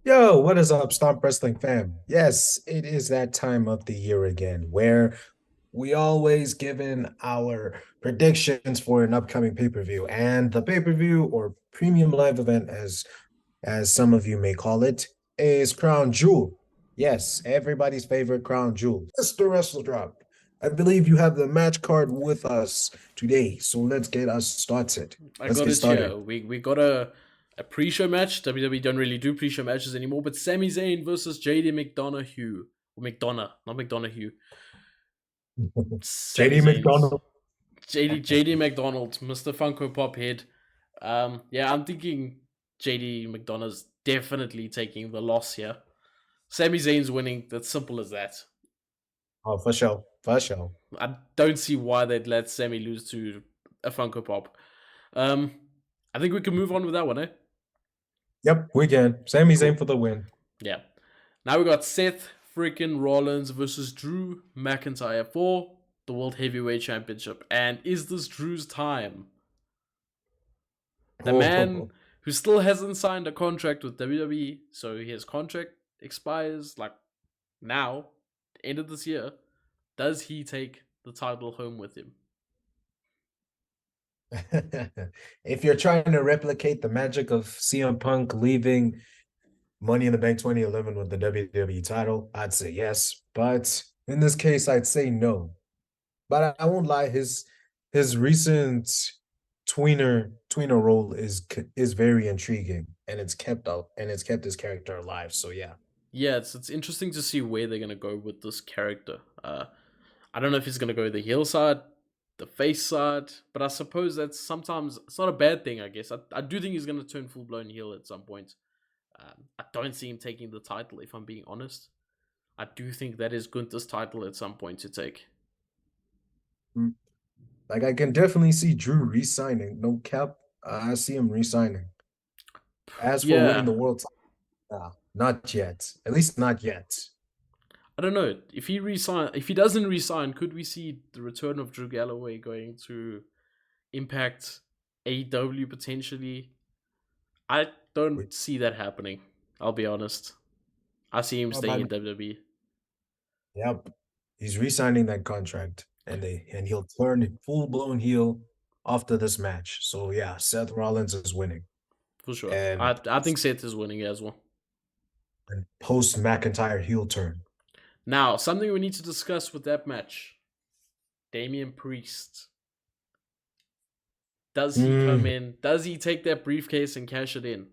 Yo, what is up, Stomp Wrestling fam? Yes, it is that time of the year again where we always given our predictions for an upcoming pay-per-view. And the pay-per-view or premium live event, as some of you may call it, is Crown Jewel. Yes, everybody's favorite Crown Jewel. Mr. WrestleDrop. I believe you have the match card with us today. So let's get us started. I Let's got get it here. started. We got a pre-show match. WWE don't really do pre-show matches anymore, but Sami Zayn versus JD McDonough. Or McDonough, not McDonough. Sami JD Zayn's McDonald. JD McDonald, Mr. Funko Pop head. Yeah, I'm thinking JD McDonough's definitely taking the loss here. Sami Zayn's winning. That's simple as that. Oh, for sure. For sure. I don't see why they'd let Sami lose to a Funko Pop. Um, I think we can move on with that one, eh? Yep, we can. Sami's aim Cool. for the win. Yeah. Now we got Seth freaking Rollins versus Drew McIntyre for the World Heavyweight Championship. And is this Drew's time? The man Oh, who still hasn't signed a contract with WWE, so his contract expires like now, end of this year. Does he take the title home with him? if you're trying to replicate the magic of CM Punk leaving Money in the Bank 2011 with the WWE title, I'd say yes. But in this case, I'd say no. But I won't lie, his recent tweener role is very intriguing, and it's kept up and it's kept his character alive. So yeah. Yeah, it's interesting to see where they're gonna go with this character. I don't know if he's gonna go the heel side, the face side, but I suppose that's sometimes it's not a bad thing. I guess I do think he's gonna turn full blown heel at some point. I don't see him taking the title if I'm being honest. I do think that is Gunther's title at some point to take. Mm. Like I can definitely see Drew re-signing. No cap. I see him re-signing. As for winning Yeah, the world title, not yet. At least not yet. I don't know if he doesn't resign, could we see the return of Drew Galloway going to Impact AEW potentially? I Wait, don't see that happening. I'll be honest. I see him staying by in WWE. Yep. He's re-signing that contract and he'll turn full-blown heel after this match. So yeah, Seth Rollins is winning. For sure. And I think Seth is winning as well. post McIntyre heel turn. Now, something we need to discuss with that match. Damian Priest. Does he come Mm, in? Does he take that briefcase and cash it in?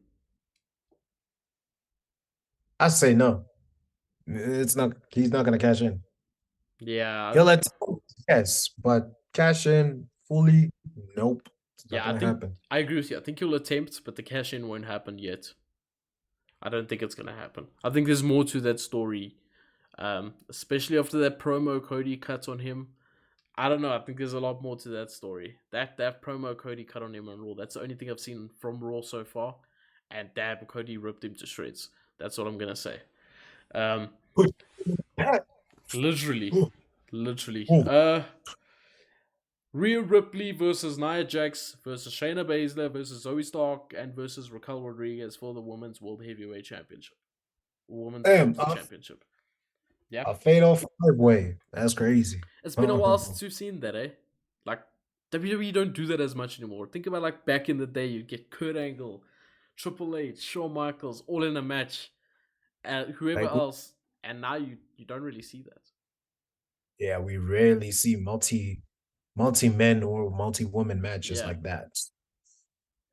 I say no. It's not he's not gonna cash in. Yeah, He'll let yes, but cash in fully, nope. It's not yeah, I gonna think happen. I agree with you. I think he'll attempt, but the cash in won't happen yet. I don't think it's gonna happen. I think there's more to that story, especially after that promo Cody cut on him. I don't know. I think there's a lot more to that story. That promo Cody cut on him on Raw. That's the only thing I've seen from Raw so far, and damn, Cody ripped him to shreds. That's what I'm gonna say. Um, Push back. literally, Ooh, literally. ooh. Rhea Ripley versus Nia Jax versus Shayna Baszler versus Zoe Stark and versus Raquel Rodriguez for the Women's World Heavyweight Championship, Women's Damn, Women's Championship. Yeah, a fatal five-way. That's crazy. it's been a while since we've seen that, eh? Like WWE don't do that as much anymore. Think about like back in the day, you'd get Kurt Angle, Triple H, Shawn Michaels all in a match, and whoever Like else, and now you don't really see that. yeah, we rarely see multi men or multi woman matches Yeah. like that.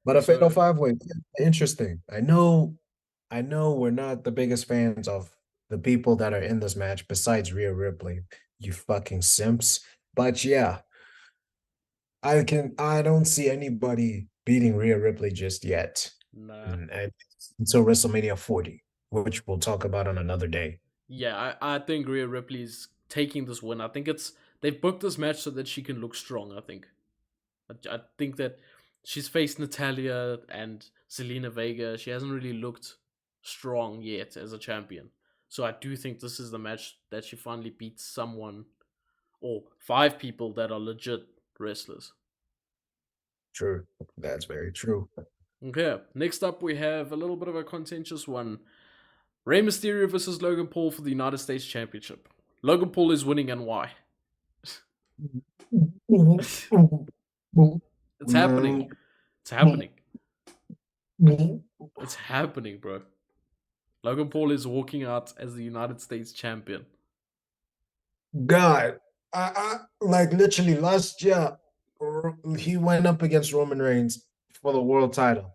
But a fatal So five way, interesting. I know we're not the biggest fans of the people that are in this match besides Rhea Ripley, you fucking simps. But yeah, I don't see anybody beating Rhea Ripley just yet. nah. Until WrestleMania 40, which we'll talk about on another day. Yeah, I think Rhea Ripley's taking this win. I think they've booked this match so that she can look strong. I think that she's faced Natalia and Selena Vega. She hasn't really looked strong yet as a champion. So I do think this is the match that she finally beats someone or five people that are legit wrestlers. True. That's very true. Okay, next up we have a little bit of a contentious one. Rey Mysterio versus Logan Paul for the United States Championship. Logan Paul is winning, and why? It's happening. It's happening. It's happening, bro. Logan Paul is walking out as the United States champion. God, like literally last year, he went up against Roman Reigns for the world title,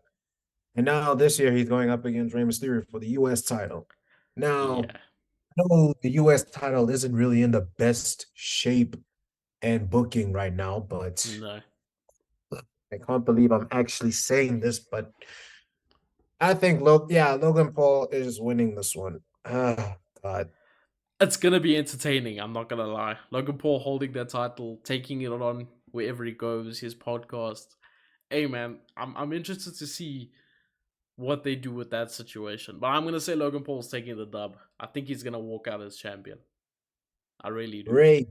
and now this year he's going up against Rey Mysterio for the U.S. title. Now, Yeah. no, the U.S. title isn't really in the best shape and booking right now, but No. I can't believe I'm actually saying this, but I think Logan Paul is winning this one. Ah, God. It's gonna be entertaining, I'm not gonna lie. Logan Paul holding that title, taking it on wherever he goes, his podcast. Hey man, I'm interested to see what they do with that situation. But I'm gonna say Logan Paul's taking the dub. I think he's gonna walk out as champion. I really do. Ray,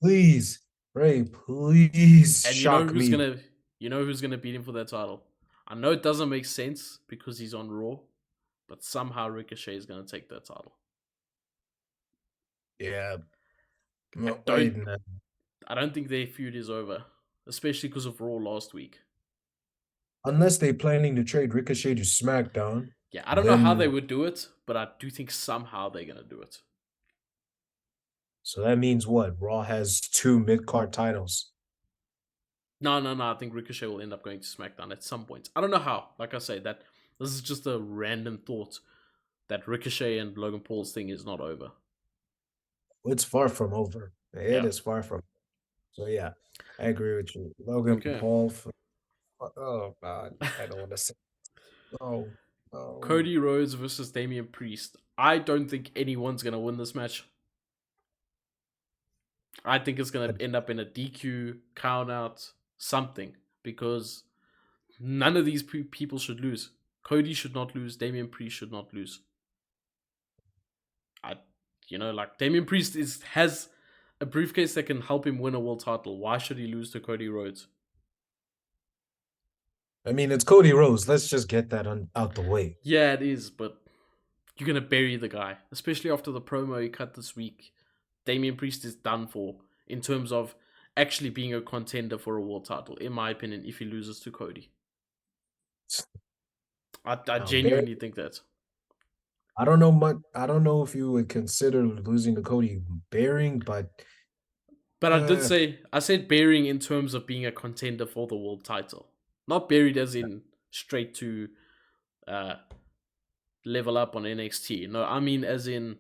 please, Ray, please And you know shock who's me. gonna beat him for that title? I know it doesn't make sense because he's on Raw, but somehow Ricochet is gonna take that title. Yeah, I no, wait, don't no. I don't think their feud is over, especially because of Raw last week. Unless they're planning to trade Ricochet to SmackDown, Yeah, I don't know how they then would do it, but I do think somehow they're gonna do it. so that means what? Raw has two mid-card titles. No, no, no. I think Ricochet will end up going to SmackDown at some point. I don't know how. Like I say, that this is just a random thought that Ricochet and Logan Paul's thing is not over. It's far from over. It Yeah. is far from. So yeah, I agree with you. Logan Okay. Paul. Oh God, I don't want to say. Oh, oh. Cody Rhodes versus Damian Priest. I don't think anyone's gonna win this match. I think it's gonna end up in a DQ, count out, something because none of these people should lose. Cody should not lose. Damian Priest should not lose. I, like Damian Priest has a briefcase that can help him win a world title. Why should he lose to Cody Rhodes? I mean, it's Cody Rhodes. Let's just get that out the way. Yeah, it is, but you're gonna bury the guy, especially after the promo he cut this week. Damian Priest is done for in terms of actually being a contender for a world title, in my opinion, if he loses to Cody. I Now, Barry, genuinely think that. I don't know much. I don't know if you would consider losing to Cody bearing, but But uh, I said burying in terms of being a contender for the world title. Not buried as in straight to uh, level up on NXT. No, I mean as in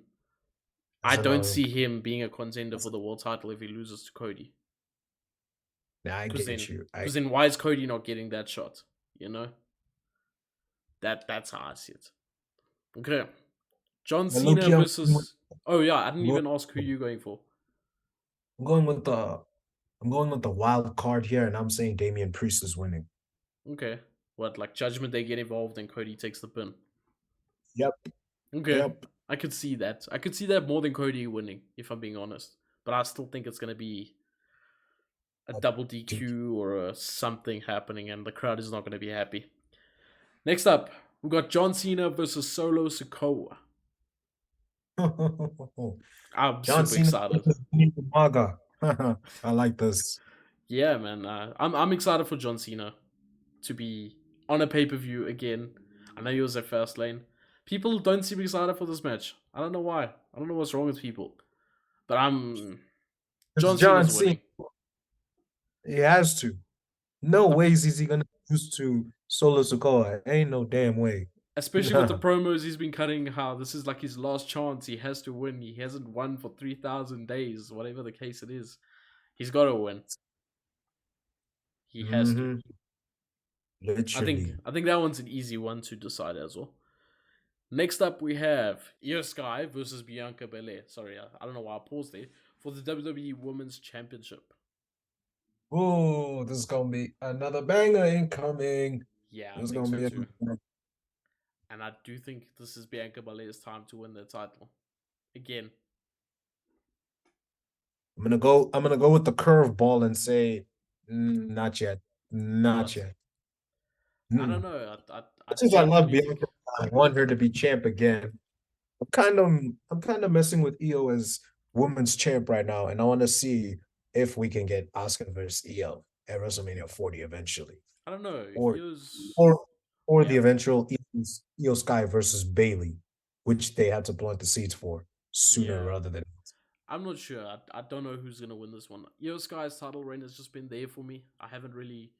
I as don't another. see him being a contender for the world title if he loses to Cody. Now I Because get then, you. because then, why is Cody not getting that shot? You know that's how I see it. Okay, John And look, Cena yeah, versus. Oh yeah, I didn't I'm even ask who you're going for. going with the I'm going with the wild card here, and I'm saying Damian Priest is winning. Okay, what like Judgment Day get involved and Cody takes the pin? Yep, Okay, yep. I could see that. I could see that more than Cody winning, if I'm being honest. But I still think it's gonna be a double DQ or something happening, and the crowd is not gonna be happy. Next up, we got John Cena versus Solo Sikoa. I'm John super Cena excited. versus Maga. I like this. Yeah, man. I'm excited for John Cena to be on a pay per view again. I know he was at Fastlane. People don't seem excited for this match. I don't know why. I don't know what's wrong with people. But It's John John Cena's Cena. winning, He has to. No ways is he gonna lose to Solo Sikoa. Ain't no damn way. especially with the promos he's been cutting. How this is like his last chance. He has to win. He hasn't won for 3,000 days, whatever the case it is. He's got to win. He has to. Hmm. Literally. I think that one's an easy one to decide as well. Next up, we have Io Sky versus Bianca Belair. Sorry, I don't know why I paused there for the WWE Women's Championship. Oh, this is gonna be another banger incoming. Yeah, I This is think gonna so be too. another. And I do think this is Bianca Belair's time to win the title again. I'm gonna go with the curveball and say, not yet. Not What? yet. I don't Mm. know. I As much as I love genuinely think. Bianca, I want her to be champ again. I'm kind of messing with Io as women's champ right now, and I want to see if we can get Asuka versus Io at WrestleMania 40 eventually, I don't know. or Io's or or the yeah. eventual Io Sky versus Bailey, which they had to plant the seeds for sooner Yeah. rather than. I'm not sure. I don't know who's gonna win this one. Io Sky's title reign has just been there for me. I haven't really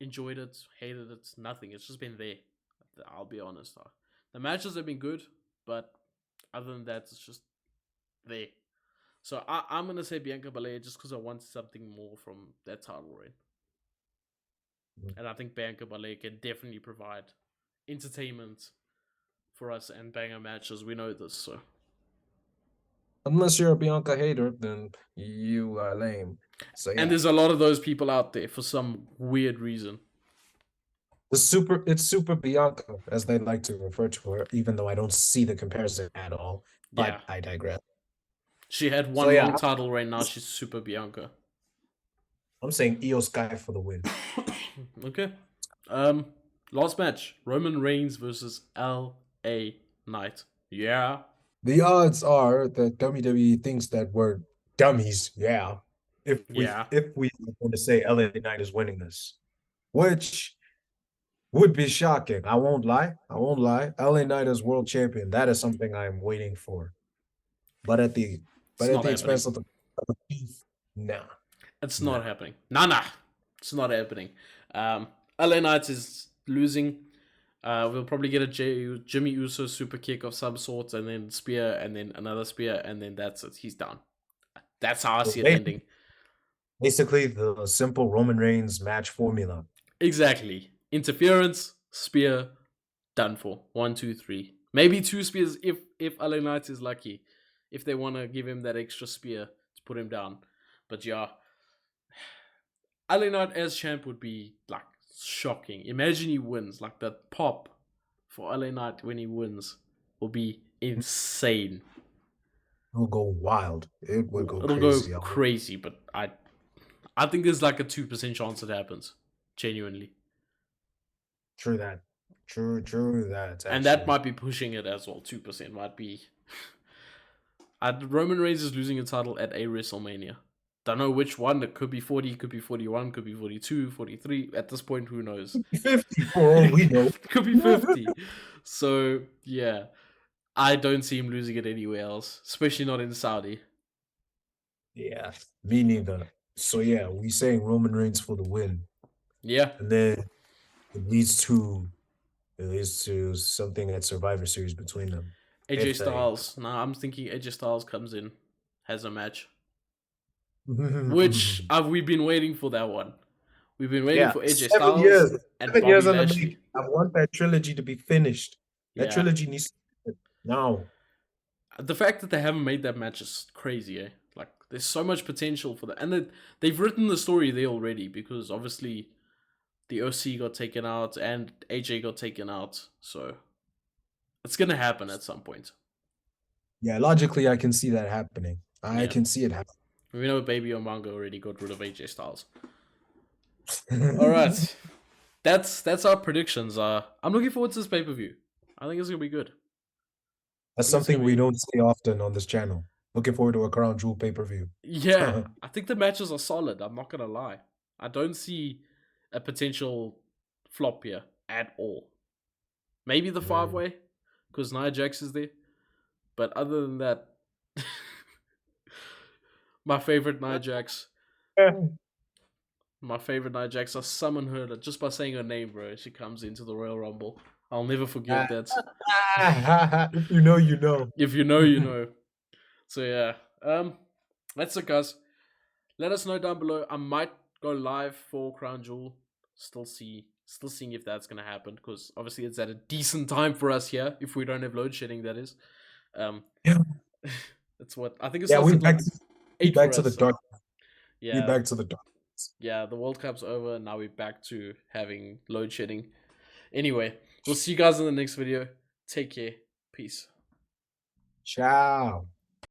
enjoyed it, hated it, nothing. It's just been there. I'll be honest. The matches have been good, but other than that, it's just there. So I'm gonna say Bianca Belair just because I want something more from that title reign, and I think Bianca Belair can definitely provide entertainment for us and banger matches. We know this, so Unless you're a Bianca hater, then you are lame. So and yeah, there's a lot of those people out there for some weird reason. it's Super Bianca, as they like to refer to her, even though I don't see the comparison at all. Yeah, But I digress. she had So one yeah, long title reign. Now she's Super Bianca. I'm saying Io Sky for the win. Okay. Um, last match: Roman Reigns versus L.A. Knight. Yeah, The odds are that WWE thinks that we're dummies. Yeah, yeah. if we are going to say LA Knight is winning this, which would be shocking. I won't lie. I won't lie. LA Knight is world champion. That is something I'm waiting for. But at the It's but at not the happening. expense of the beef, nah, It's nah. not happening. Nah. It's not happening. LA Knight is losing. We'll probably get a Jimmy Uso super kick of some sort, and then spear, and then another spear, and then that's it. He's done. That's how I So see it ending. basically the simple Roman Reigns match formula. Exactly. Interference, spear, done for. 1, 2, 3. Maybe 2 spears if LA Knight is lucky. If they want to give him that extra spear to put him down. But yeah, LA Knight as champ would be like shocking. Imagine he wins. Like that pop for LA Knight when he wins will be insane. It will go wild. It would go It'll go crazy. crazy, but I think there's like a 2% chance it happens. Genuinely. True that. True that, And that actually. might be pushing it as well. 2% might be. Roman Reigns is losing a title at a WrestleMania. Don't know which one. It could be 40, could be 41, could be 42, 43. At this point, who knows? 50 for all we know. Could be 50. So, yeah. I don't see him losing it anywhere else, especially not in Saudi. Yeah, me neither. So yeah, we saying Roman Reigns for the win. Yeah. And then it leads to it leads to something at Survivor Series between them. AJ If they Styles. Nah, I'm thinking AJ Styles comes in, has a match. Which we've been waiting for that one. We've been waiting Yeah, for AJ 7 years. Styles and 7 years Bobby on the Lashley. make. I want that trilogy to be finished. That Yeah. trilogy needs to now. The fact that they haven't made that match is crazy, eh? Like, there's so much potential for that. And they've written the story there already because obviously the OC got taken out and AJ got taken out. So it's going to happen at some point. Yeah, logically I can see that happening. I Yeah. can see it We know Baby Omanga already got rid of AJ Styles. All happening. right. That's our predictions. I'm looking forward to this pay-per-view. I think it's going to be good. I That's think it's going something to we be don't say often on this channel. Looking forward to a Crown Jewel pay-per-view. Yeah, I think the matches are solid. I'm not gonna lie. I don't see a potential flop here at all. Maybe the five Mm. way because Nia Jax is there, but other than that, my favorite Nia Jax, my favorite Nia Jax. I summon her just by saying her name, bro. She comes into the Royal Rumble. I'll never forget that. If you know, you know. If you know, you know. So yeah, that's it, guys. Let us know down below. I might go live for Crown Jewel. Still seeing if that's gonna happen because obviously it's at a decent time for us here. If we don't have load shedding, that is. Um, Yeah, that's what I think it yeah, starts at like we 8 back for to us. the So dark. We yeah, back to the dark. yeah. The World Cup's over. Now we're back to having load shedding. Anyway, we'll see you guys in the next video. Take care. Peace. Ciao.